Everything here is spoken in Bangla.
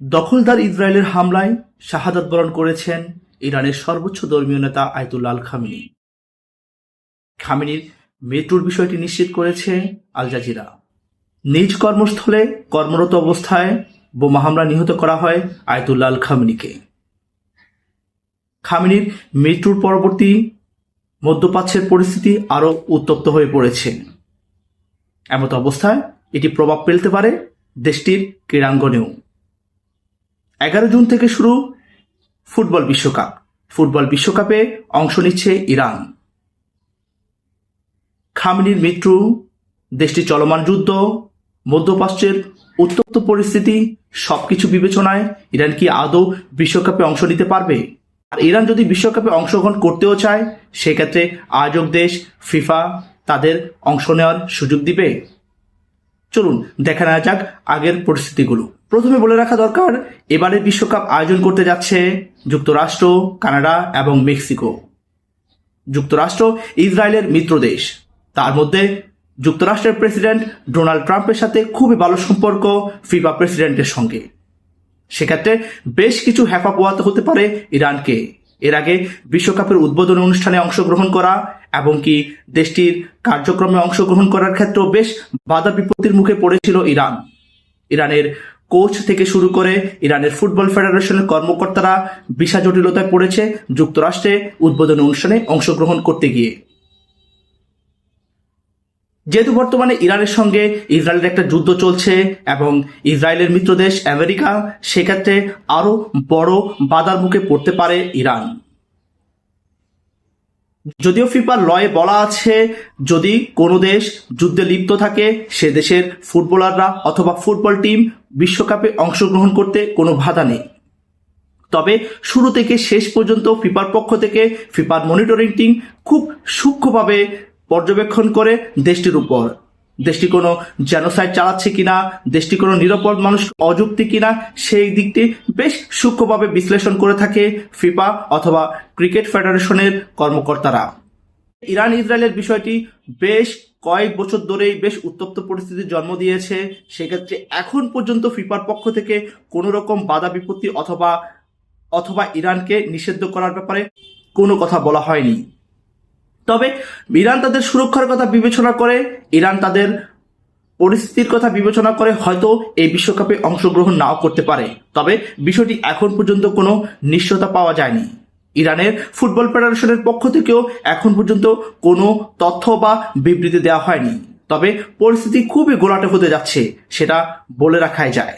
দখলদার ইসরায়েলের হামলায় শাহাদাত বরণ করেছেন ইরানের সর্বোচ্চ ধর্মীয় নেতা আয়াতুল্লাহ আল খামেনি। খামেনির মৃত্যুর বিষয়টি নিশ্চিত করেছে আল জাজিরা। নিজ কর্মস্থলে কর্মরত অবস্থায় বোমা হামলা নিহত করা হয় আয়াতুল্লাহ আল খামেনিকে। খামেনির মৃত্যুর পরবর্তী মধ্যপ্রাচ্যের পরিস্থিতি আরও উত্তপ্ত হয়ে পড়েছে। এমত অবস্থায় এটি প্রভাব ফেলতে পারে দেশটির ক্রীড়াঙ্গনেও। 11 জুন থেকে শুরু ফুটবল বিশ্বকাপে অংশ নিচ্ছে ইরান। খামেনির মৃত্যু, দেশটির চলমান যুদ্ধ, মধ্যপ্রাচ্যের উত্তপ্ত পরিস্থিতি সবকিছু বিবেচনায় ইরান কি আদৌ বিশ্বকাপে অংশ নিতে পারবে? আর ইরান যদি বিশ্বকাপে অংশগ্রহণ করতেও চায়, সেক্ষেত্রে আয়োজক দেশ ফিফা তাদের অংশ নেওয়ার সুযোগ দিবে? চলুন দেখে নেওয়া যাক আগের পরিস্থিতিগুলো। প্রথমে বলে রাখা দরকার, এবারের বিশ্বকাপ আয়োজন করতে যাচ্ছে যুক্তরাষ্ট্র, কানাডা এবং মেক্সিকো। যুক্তরাষ্ট্র ইসরায়েলের মিত্র দেশ। তার মধ্যে যুক্তরাষ্ট্রের প্রেসিডেন্ট ডোনাল্ড ট্রাম্পের সাথে খুবই ভালো সম্পর্ক ফিফা প্রেসিডেন্টের সঙ্গে। সেক্ষেত্রে বেশ কিছু হেফা পোহাতে হতে পারে ইরানকে এর আগে বিশ্বকাপের উদ্বোধনী অনুষ্ঠানে অংশগ্রহণ করা এবং কি দেশটির কার্যক্রমে অংশগ্রহণ করার ক্ষেত্রেও বেশ বাধা বিপত্তির মুখে পড়েছিল ইরান। ইরানের কোচ থেকে শুরু করে ইরানের ফুটবল ফেডারেশনের কর্মকর্তারা ভিসা জটিলতায় পড়েছে যুক্তরাষ্ট্রে উদ্বোধনী অনুষ্ঠানে অংশগ্রহণ করতে গিয়ে। যেহেতু বর্তমানে ইরানের সঙ্গে ইসরায়েলের একটা যুদ্ধ চলছে এবং ইসরায়েলের মিত্র দেশ আমেরিকা, সেক্ষেত্রে আরো বড় বাধার মুখে পড়তে পারে ইরান। যদিও ফিফার লয়ে বলা আছে, যদি কোনো দেশ যুদ্ধে লিপ্ত থাকে সে দেশের ফুটবলাররা অথবা ফুটবল টিম বিশ্বকাপে অংশগ্রহণ করতে কোনো বাধা নেই। তবে শুরু থেকে শেষ পর্যন্ত ফিফার পক্ষ থেকে ফিফার মনিটরিং টিম খুব সূক্ষ্মভাবে পর্যবেক্ষণ করে দেশটির উপর, দেশটি কোনো জেনোসাইড চালাচ্ছে কিনা, দেশটি কোনো নিরাপদ মানুষ অযুক্তি কিনা, সেই দিকটি বেশ সূক্ষ্মভাবে বিশ্লেষণ করে থাকে ফিফা অথবা ক্রিকেট ফেডারেশনের কর্মকর্তারা। ইরান ইসরায়েলের বিষয়টি বেশ কয়েক বছর ধরেই বেশ উত্তপ্ত পরিস্থিতির জন্ম দিয়েছে। সেক্ষেত্রে এখন পর্যন্ত ফিফার পক্ষ থেকে কোনো রকম বাধা বিপত্তি অথবা ইরানকে নিষিদ্ধ করার ব্যাপারে কোনো কথা বলা হয়নি। তবে ইরান তাদের সুরক্ষার কথা বিবেচনা করে, ইরান তাদের পরিস্থিতির কথা বিবেচনা করে হয়তো এই বিশ্বকাপে অংশগ্রহণ নাও করতে পারে। তবে বিষয়টি এখন পর্যন্ত কোনো নিশ্চয়তা পাওয়া যায়নি। ইরানের ফুটবল ফেডারেশনের পক্ষ থেকেও এখন পর্যন্ত কোনো তথ্য বা বিবৃতি দেওয়া হয়নি। তবে পরিস্থিতি খুবই ঘোলাটে হতে যাচ্ছে, সেটা বলে রাখাই যায়।